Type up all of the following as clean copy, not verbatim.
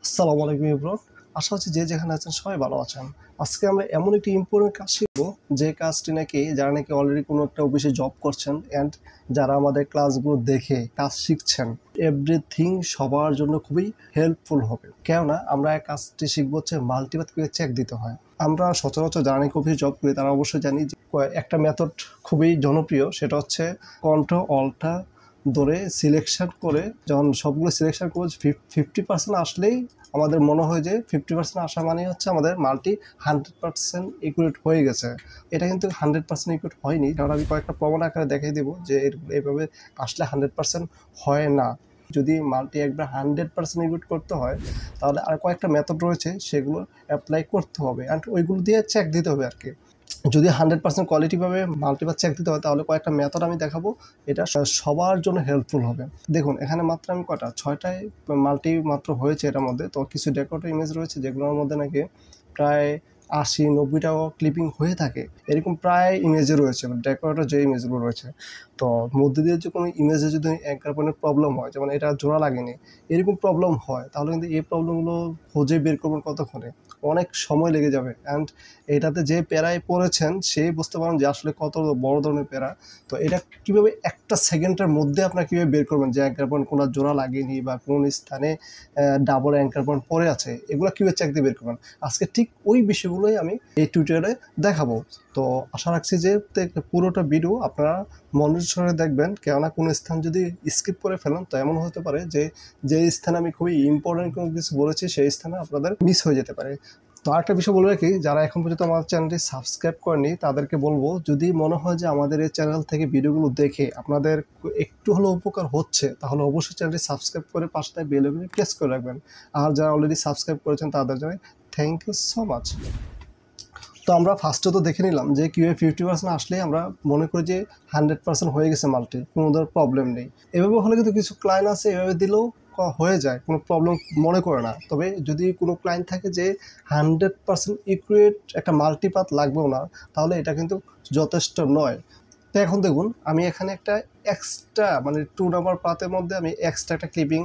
আসসালামু আলাইকুম এভরিওয়ান। আশা হচ্ছে যে যেখানে আছেন সবাই ভালো আছেন। আজকে আমরা এমন একটি ইম্পর্টেন্ট কাজ শিখব যে কাজটি নাকি যারা নাকি অলরেডি কোনো একটা অফিসে জব করছেন অ্যান্ড যারা আমাদের ক্লাসগুলো দেখে কাজ শিখছেন, এভরিথিং সবার জন্য খুবই হেল্পফুল হবে। কেননা আমরা এই কাজটি শিখবো হচ্ছে মাল্টিপাথ করে চেক দিতে হয়। আমরা সচরাচর যারা নাকি অফিসে জব করি তারা অবশ্যই জানি যে একটা মেথড খুবই জনপ্রিয়, সেটা হচ্ছে কন্ট্রোল অল্টা ধরে সিলেকশন করে যখন সবগুলো সিলেকশন করে 50% আসলেই আমাদের মনে হয় যে 50% আসা মানে হচ্ছে আমাদের মাল্টি 100% একুরেট হয়ে গেছে। এটা কিন্তু 100% একুরেট হয়নি, কারণ আমি কয়েকটা প্রমাণ আকারে দেখিয়ে দেবো যে এইভাবে আসলে 100% হয় না। যদি মাল্টি একবার 100% একুরেট করতে হয় তাহলে আর কয়েকটা মেথড রয়েছে, সেগুলো অ্যাপ্লাই করতে হবে অ্যান্ড ওইগুলো দিয়ে চেক দিতে হবে আর কি। যদি 100% কোয়ালিটিভাবে মাল্টিপাথ চেক দিতে হয় তাহলে কয়েকটা মেথড আমি দেখাবো, এটা সবার জন্য হেল্পফুল হবে। দেখুন এখানে মাত্র আমি কটা 6টায় মাল্টি মাত্র হয়েছে এটার মধ্যে। তো কিছু ডেকোরেটর ইমেজ রয়েছে যেগুলোর মধ্যে নাকি প্রায় 80-90টাও ক্লিপিং হয়ে থাকে, এরকম প্রায় ইমেজে রয়েছে ডেকোরেটর যে ইমেজগুলো রয়েছে। তো মধ্যে দিয়ে যে কোনো ইমেজে যদি অ্যাঙ্কার পয়েন্টের প্রবলেম হয়, যেমন এটা জোড়া লাগেনি, এরকম প্রবলেম হয়, তাহলে কিন্তু এই প্রবলেমগুলো খুঁজে বের করবেন কতক্ষণে, অনেক সময় লেগে যাবে। অ্যান্ড এটাতে যে প্যারায় পড়েছেন সেই বুঝতে পারেন যে আসলে কত বড় ধরনের প্যারা। তো এটা কীভাবে একটা সেকেন্ডের মধ্যে আপনারা কীভাবে বের করবেন যে অ্যাঙ্কার পয়েন্ট কোনো জোড়া লাগেনি বা কোন স্থানে ডাবল অ্যাঙ্কার পয়েন্ট পড়ে আছে, এগুলো কীভাবে চেক দিয়ে বের করবেন, আজকে ঠিক ওই বিষয়গুলোই আমি এই টিউটোরিয়ালে দেখাবো। তো আশা রাখছি যে পুরোটা ভিডিও আপনারা মনোযোগ সহকারে দেখবেন, কেননা কোনো স্থান যদি স্কিপ করে ফেলেন তো এমন হতে পারে যে স্থানে আমি খুবই ইম্পর্টেন্ট কোনো কিছু বলেছি সেই স্থানে আপনাদের মিস হয়ে যেতে পারে। তো আরেকটা বিষয় বলে রাখি, যারা এখন পর্যন্ত আমার চ্যানেলটি সাবস্ক্রাইব করেনি তাদেরকে বলবো, যদি মনে হয় যে আমাদের এই চ্যানেল থেকে ভিডিওগুলো দেখে আপনাদের একটু হলেও উপকার হচ্ছে তাহলে অবশ্যই চ্যানেলটি সাবস্ক্রাইব করে পাশে বেল আইকনটি প্রেস করে রাখবেন। আর যারা অলরেডি সাবস্ক্রাইব করেছেন তাদের জন্য থ্যাংক ইউ সো মাচ। তো আমরা ফার্স্টে তো দেখে নিলাম যে কীভাবে 50% আসলেই আমরা মনে করি যে 100% হয়ে গেছে মাল্টি, কোনো ধরনের প্রবলেম নেই। এভাবে হলে কিন্তু কিছু ক্লায়েন্ট আছে এভাবে দিলেও হয়ে যায়, কোনো প্রবলেম মনে করে না। তবে যদি কোনো ক্লায়েন্ট থাকে যে 100% ইকুয়েট একটা মাল্টিপাথ লাগবেও না, তাহলে এটা কিন্তু যথেষ্ট নয়। তো এখন দেখুন আমি এখানে একটা এক্সট্রা মানে 2 নম্বর পাতের মধ্যে আমি এক্সট্রা একটা ক্লিপিং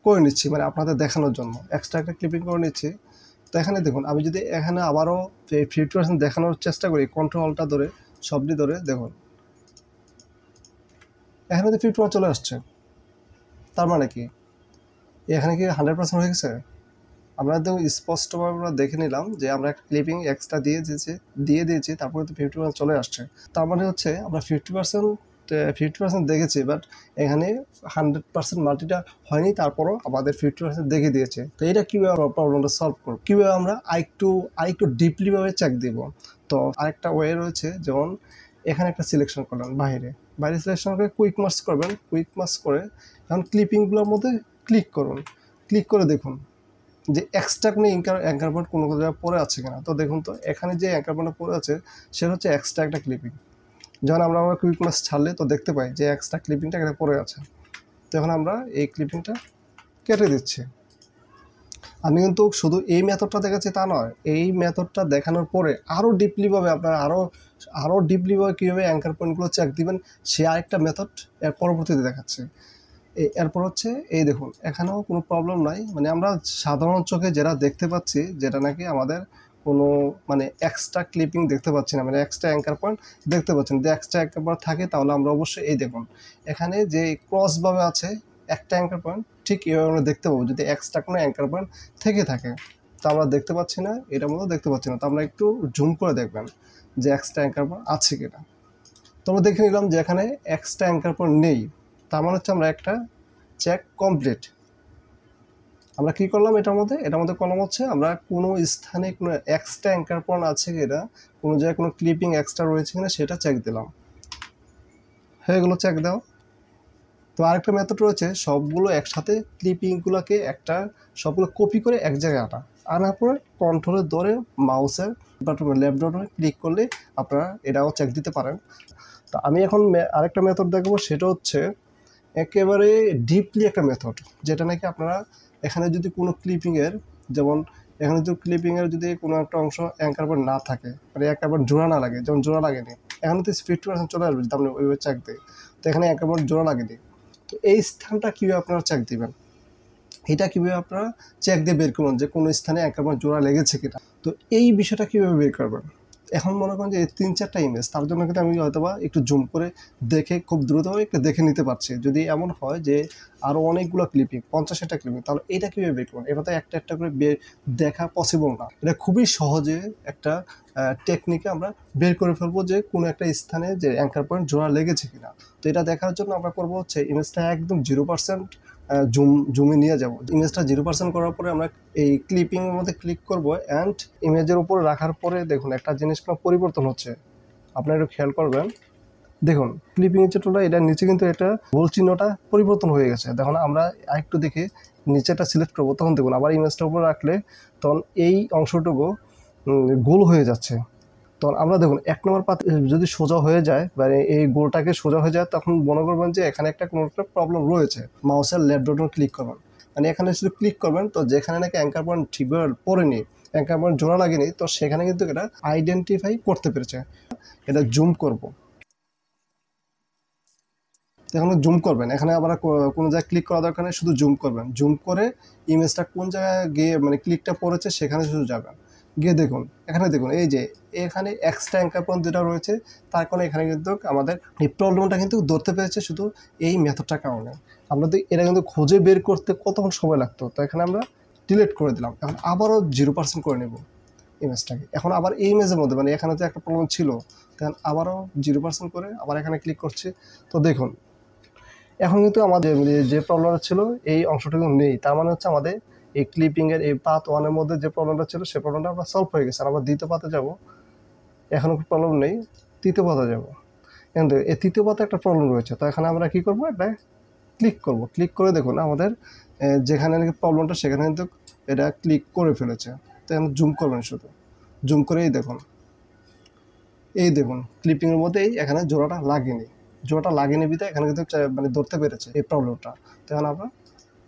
করে নিচ্ছি, মানে আপনাদের দেখানোর জন্য এক্সট্রা একটা ক্লিপিং করে নিচ্ছি। তো এখানে দেখুন আমি যদি এখানে আবারও 50% দেখানোর চেষ্টা করি, কন্ট্রোলটা ধরে সবটি ধরে দেখুন এখানে তো 50% চলে আসছে, তার মানে কি এখানে কি 100% হয়ে গেছে? আমরা দেখুন স্পষ্টভাবে আমরা দেখে নিলাম যে আমরা একটা ক্লিপিং এক্সট্রা দিয়ে দিয়েছি, তারপরে তো 50% চলে আসছে। তার মানে হচ্ছে আমরা 50% দেখেছি, বাট এখানে 100% মাল্টিটা হয়নি, তারপরও আমাদের 50% দেখে দিয়েছে। তো এটা কীভাবে আমরা প্রবলেমটা সলভ করব, কীভাবে আমরা আরেকটু ডিপলিভাবে চেক দিব। তো আরেকটা ওয়ে রয়েছে, যেমন এখানে একটা সিলেকশন করলেন, বাইরে সিলেকশন করে কুইক মার্কস করবেন, কুইক মার্কস করে এখন ক্লিপিংগুলোর মধ্যে ক্লিক করুন, ক্লিক করে দেখুন যে এক্সট্রা কোনো অ্যাঙ্কার পয়েন্ট কোনো জায়গায় পড়ে আছে কিনা। তো দেখুন তো এখানে যে অ্যাঙ্কার পয়েন্টটা পড়ে আছে সেটা হচ্ছে এক্সট্রা একটা ক্লিপিং। যখন আমরা কুইক মার্কস ছাড়লে তো দেখতে পাই যে এক্সট্রা ক্লিপিংটা এখানে পড়ে আছে। তো এখন আমরা এই ক্লিপিংটা কেটে দিচ্ছি। আমি কিন্তু শুধু এই মেথডটা দেখাচ্ছি তা নয়, এই মেথডটা দেখানোর পরে আরও ডিপলিভাবে আপনারা আরও ডিপলিভাবে কীভাবে অ্যাঙ্কার পয়েন্টগুলো চেক দিবেন সে আরেকটা মেথড এর পরবর্তীতে দেখাচ্ছে। এরপর হচ্ছে এই দেখুন এখানেও কোনো প্রবলেম নাই, মানে আমরা সাধারণ চোখে যেটা দেখতে পাচ্ছি যেটা নাকি আমাদের কোনো মানে এক্সট্রা ক্লিপিং দেখতে পাচ্ছি না, মানে এক্সট্রা অ্যাঙ্কার পয়েন্ট দেখতে পাচ্ছেন। যদি এক্সট্রা অ্যাঙ্কার পয়েন্ট থাকে তাহলে আমরা অবশ্যই এই দেখুন এখানে যে ক্রসভাবে আছে একটা অ্যাঙ্কার পয়েন্ট, ঠিক এভাবে আমরা দেখতে পাবো যদি এক্সট্রা কোনো অ্যাঙ্কার পয়েন্ট থেকে থাকে। তো আমরা দেখতে পাচ্ছি না, এটার মধ্যে দেখতে পাচ্ছি না, তো আমরা একটু জুম করে দেখবেন যে এক্সট্রা অ্যাঙ্কার পয়েন্ট আছে কিনা। তো আমরা দেখে নিলাম যে এখানে এক্সট্রা অ্যাঙ্কার পয়েন্ট নেই, তার মানে হচ্ছে আমরা একটা চেক কমপ্লিট। আমরা কি করলাম এটার মধ্যে কলম হচ্ছে আমরা কোনো স্থানে কোনো এক্সট্রা অ্যাঙ্কার পয়েন্ট আছে কিনা, কোনো জায়গায় কোনো ক্লিপিং এক্সট্রা রয়েছে কিনা সেটা চেক দিলাম, হয়ে গেলো চেক দাও। তো আরেকটা মেথড রয়েছে, সবগুলো একসাথে ক্লিপিংগুলোকে সবগুলো কপি করে এক জায়গায় আনার পরে কন্ট্রোলে ধরে মাউসের বাটন লেফট বাটনে ক্লিক করলে আপনারা এটাও চেক দিতে পারেন। তো আমি এখন আরেকটা মেথড দেখবো, সেটা হচ্ছে একেবারে ডিপলি একটা মেথড, যেটা নাকি আপনারা এখানে যদি কোনো ক্লিপিংয়ের যেমন এখানে যদি ক্লিপিংয়ের যদি কোনো একটা অংশ অ্যাঙ্কার পয়েন্ট না থাকে, মানে অ্যাঙ্কার পয়েন্ট জোড়া না লাগে, যেমন জোড়া লাগেনি, এখানে তো 50% চলে আসবে যদি আপনি ওইভাবে চেক দেয়। তো এখানে অ্যাঙ্কার পয়েন্ট জোড়া লাগেনি, তো এই স্থানটা কীভাবে আপনারা চেক দিবেন এটা কীভাবে আপনারা চেক দিয়ে বের করবেন যে কোনো স্থানে অ্যাঙ্কার পয়েন্ট জোড়া লেগেছে কিনা। তো এই বিষয়টা কীভাবে বের করবেন, এখন মনে করেন যে এই 3-4টা ইমেজ, তার জন্য কিন্তু আমি হয়তোবা একটু জুম করে দেখে খুব দ্রুতভাবে একটু দেখে নিতে পারছি। যদি এমন হয় যে আরও অনেকগুলো ক্লিপিং, 50-60টা ক্লিপিং, তাহলে এটা কীভাবে বের করবেন? এটা তো একটা একটা করে দেখা পসিবল না। এটা খুবই সহজে একটা টেকনিকে আমরা বের করে ফেলবো যে কোনো একটা স্থানে যে অ্যাঙ্কার পয়েন্ট জোড়া লেগেছে কিনা। তো এটা দেখার জন্য আমরা করবো হচ্ছে ইমেজটা একদম 0% জুমে নিয়ে যাব। ইমেজটা 0% করার পরে আমরা এই ক্লিপিংয়ের মধ্যে ক্লিক করব অ্যান্ড ইমেজের উপরে রাখার পরে দেখুন একটা জিনিস পরিবর্তন হচ্ছে, আপনারা একটু খেয়াল করবেন। দেখুন ক্লিপিংয়ের চিত্রটা, এটার নিচে কিন্তু এটা গোল চিহ্নটা পরিবর্তন হয়ে গেছে। দেখুন আমরা আরেকটু দেখে নিচেটা সিলেক্ট করবো, তখন দেখুন আবার ইমেজটা উপরে রাখলে তখন এই অংশটুকু গোল হয়ে যাচ্ছে। তখন আমরা দেখুন 1 নম্বর পাত যদি সোজা হয়ে যায়, মানে এই গোলটাকে সোজা হয়ে যায়, তখন মনে করবেন যে এখানে কোনো একটা প্রবলেম রয়েছে। মাউসের লেফট বাটন ক্লিক করবেন, মানে এখানে শুধু ক্লিক করবেন, তো যেখানে নাকি অ্যাঙ্কার পয়েন্ট ঠিকভাবে পড়েনি, অ্যাঙ্কার পয়েন্ট জোড়া লাগেনি, তো সেখানে কিন্তু এটা আইডেন্টিফাই করতে পেরেছে। এটা জুম করব, এখানে জুম করবেন, এখানে আবার কোনো জায়গায় ক্লিক করা দরকার নেই, শুধু জুম করবেন। জুম করে ইমেজটা কোন জায়গায় গিয়ে মানে ক্লিকটা পড়েছে সেখানে শুধু যাবেন, গিয়ে দেখুন এখানে দেখুন এই যে এখানে এক্সট্রা অ্যাঙ্কার পয়েন্ট যেটা রয়েছে, তার কারণে এখানে কিন্তু আমাদের এই প্রবলেমটা কিন্তু ধরতে পেরেছে শুধু এই মেথডটার কারণে। আমরা তো এটা কিন্তু খুঁজে বের করতে কতক্ষণ সময় লাগতো, তো এখানে আমরা ডিলিট করে দিলাম। এখন আবারও 0% করে নেব ইমেজটাকে। এখন আবার এই ইমেজের মধ্যে মানে এখানে তো একটা প্রবলেম ছিল, তখন আবারও 0% করে আবার এখানে ক্লিক করছি। তো দেখুন এখন কিন্তু আমাদের যে প্রবলেমটা ছিল এই অংশটা কিন্তু নেই, তার মানে হচ্ছে আমাদের এই ক্লিপিংয়ের এই পাথ 1-এর মধ্যে যে প্রবলেমটা ছিল সেই প্রবলেমটা আমরা সলভ হয়ে গেছে। আর আমরা দ্বিতীয় পাতে যাব, এখনও প্রবলেম নেই, তৃতীয় পাতে যাব। কিন্তু এই তৃতীয় পাতে একটা প্রবলেম রয়েছে, তো এখানে আমরা কী করবো, একটা ক্লিক করব। ক্লিক করে দেখুন আমাদের যেখানে নাকি প্রবলেমটা সেখানে কিন্তু এটা ক্লিক করে ফেলেছে। তো এখন জুম করবেন, শুধু জুম করেই দেখুন, এই দেখুন ক্লিপিংয়ের মধ্যেই এখানে জোড়াটা লাগেনি বিধায় এখানে কিন্তু মানে ধরতে পেরেছে এই প্রবলেমটা। তো এখন আপনার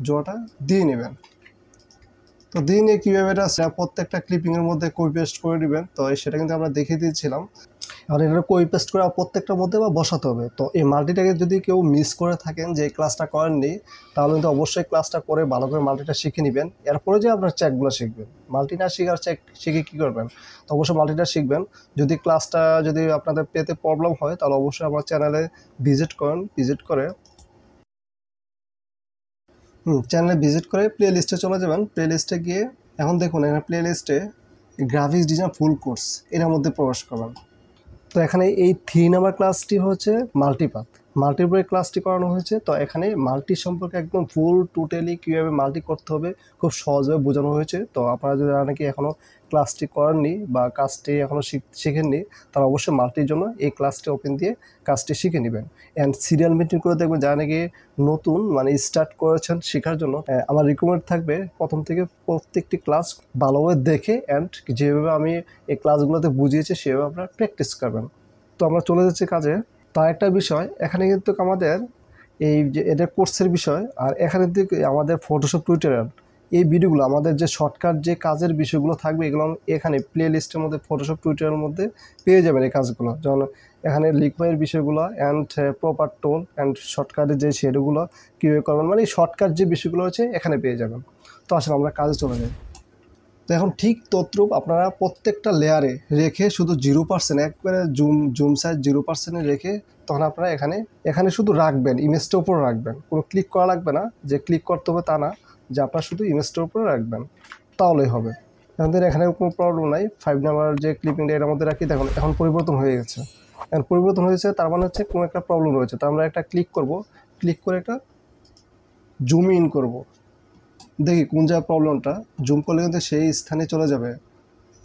জোড়াটা দিয়ে নেবেন। তো দিয়ে নিয়ে কীভাবে এটা প্রত্যেকটা ক্লিপিংয়ের মধ্যে কপি পেস্ট করে নেবেন, তো সেটা কিন্তু আমরা দেখিয়ে দিয়েছিলাম। আর এটা কপি পেস্ট করে প্রত্যেকটার মধ্যে বা বসাতে হবে। তো এই মাল্টিটাকে যদি কেউ মিস করে থাকেন, যে ক্লাসটা করেননি, তাহলে কিন্তু অবশ্যই ক্লাসটা করে ভালো করে মাল্টিটা শিখে নেবেন। এরপরে যে আপনার চেকগুলো শিখবেন, মাল্টি না শিখার চেক শিখে কী করবেন, তো অবশ্যই মাল্টিটা শিখবেন। যদি ক্লাসটা যদি আপনাদের পেতে প্রবলেম হয়, তাহলে অবশ্যই আমার চ্যানেলে ভিজিট করে চ্যানেলে ভিজিট করে প্লে লিস্টে চলে যাবেন। প্লে লিস্টে গিয়ে এখন দেখুন এখানে প্লে লিস্টে গ্রাফিক্স ডিজাইন ফুল কোর্স এর মধ্যে প্রবেশ করবেন। তো এখানে এই 3 নাম্বার ক্লাসটি হচ্ছে মাল্টিপাথ, মাল্টির উপরে ক্লাসটি করানো হয়েছে। তো এখানে মাল্টি সম্পর্কে একদম ফুল টোটালি কীভাবে মাল্টি করতে হবে খুব সহজভাবে বোঝানো হয়েছে। তো আপনারা যদি নাকি এখনও ক্লাসটি করেননি বা কাজটি এখনও শিখেননি, তারা অবশ্যই মাল্টির জন্য এই ক্লাসটি ওপেন দিয়ে কাজটি শিখে নেবেন। অ্যান্ড সিরিয়াল মেনটেন করে দেখবেন, যারা নাকি নতুন মানে স্টার্ট করেছেন শেখার জন্য, আমার রিকমেন্ড থাকবে প্রথম থেকে প্রত্যেকটি ক্লাস ভালোভাবে দেখে অ্যান্ড যেভাবে আমি এই ক্লাসগুলোতে বুঝিয়েছি সেভাবে আপনারা প্র্যাকটিস করবেন। তো আমরা চলে যাচ্ছি কাজে। তার একটা বিষয় এখানে কিন্তু আমাদের এই যে এটা কোর্সের বিষয়, আর এখানে দিকে আমাদের ফটোশপ টিউটোরিয়াল এই ভিডিওগুলো আমাদের যে শর্টকাট যে কাজের বিষয়গুলো থাকবে, এগুলো এখানে প্লে লিস্টের মধ্যে ফটোশপ টিউটোরিয়ালের মধ্যে পেয়ে যাবেন এই কাজগুলো। যেমন এখানে লিখবাইয়ের বিষয়গুলো অ্যান্ড প্রপার টোল অ্যান্ড শর্টকাটের যে শেডগুলো কীভাবে করবেন, মানে এই শর্টকাট যে বিষয়গুলো আছে এখানে পেয়ে যাবেন। তো আসলে আমরা কাজে চলে যাই। তো এখন ঠিক তদ্রূপ আপনারা প্রত্যেকটা লেয়ারে রেখে শুধু 0% একবারে জুম সাইজ 0% রেখে তখন আপনারা এখানে শুধু রাখবেন, ইমেজটার উপর রাখবেন। কোনো ক্লিক করা লাগবে না, যে ক্লিক করতে হবে তা না, যে আপনারা শুধু ইমেজটার উপরে রাখবেন, তাহলেই হবে। আমাদের এখানে কোনো প্রবলেম নাই। 5 নাম্বার যে ক্লিপিংটা এর মধ্যে রাখি, দেখুন এখন পরিবর্তন হয়ে গেছে। এখন পরিবর্তন হয়েছে তার মানে হচ্ছে কোনো একটা প্রবলেম রয়েছে। তো আমরা একটা ক্লিক করব, ক্লিক করে একটা জুম ইন করব, দেখি কোন জায়গায় প্রবলেমটা। জুম করলে কিন্তু সেই স্থানে চলে যাবে।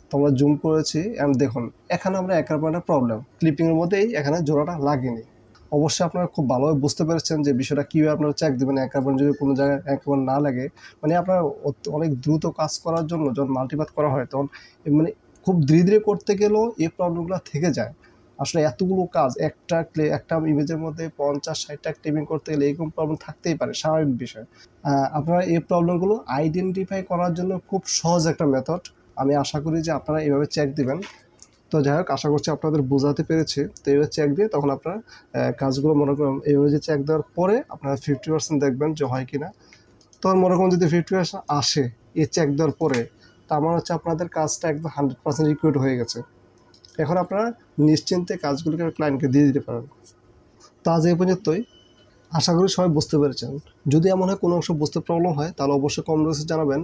তো আমরা জুম করেছি অ্যান্ড দেখুন এখানে আমরা একার পর একটা প্রবলেম, ক্লিপিংয়ের মধ্যেই এখানে জোড়াটা লাগেনি। অবশ্যই আপনারা খুব ভালোভাবে বুঝতে পেরেছেন যে বিষয়টা কীভাবে আপনারা চেক দেবেন। একার পর যদি কোনো জায়গায় একেবারে না লাগে, মানে আপনার অনেক দ্রুত কাজ করার জন্য যখন মাল্টিপাথ করা হয়, তখন মানে খুব ধীরে ধীরে করতে গেলেও এই প্রবলেমগুলো থেকে যায়। আসলে এতগুলো কাজ একটা ইমেজের মধ্যে 50-60টা ক্লিপিং করতে গেলে এরকম প্রবলেম থাকতেই পারে, স্বাভাবিক বিষয়। আপনারা এই প্রবলেমগুলো আইডেন্টিফাই করার জন্য খুব সহজ একটা মেথড, আমি আশা করি যে আপনারা এইভাবে চেক দিবেন। তো যাই হোক, আশা করছি আপনাদের বোঝাতে পেরেছি। তো এইভাবে চেক দিয়ে তখন আপনারা কাজগুলো মনে করেন এইভাবে যে চেক দেওয়ার পরে আপনারা 50% দেখবেন যে হয় কিনা। তখন মনে করুন যদি 50% আসে এই চেক দেওয়ার পরে, তার মানে হচ্ছে আপনাদের কাজটা একদম 100% রিকুইড হয়ে গেছে। এখন আপনারা নিশ্চিন্তে কাজগুলোকে ক্লায়েন্টকে দিয়ে দিতে পারেন। তো আজ এই পর্যন্তই, আশা করি সবাই বুঝতে পেরেছেন। যদি এমন হয় কোনো অংশ বুঝতে প্রবলেম হয় তাহলে অবশ্যই কমেন্ট বক্সে জানাবেন,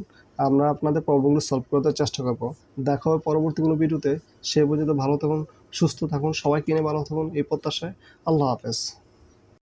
আমরা আপনাদের প্রবলেমগুলো সলভ করতে চেষ্টা করবো। দেখা হবে পরবর্তী কোনো ভিডিওতে। সে পর্যন্ত ভালো থাকুন, সুস্থ থাকুন, সবাইকে নিয়ে ভালো থাকুন এই প্রত্যাশায়। আল্লাহ হাফেজ।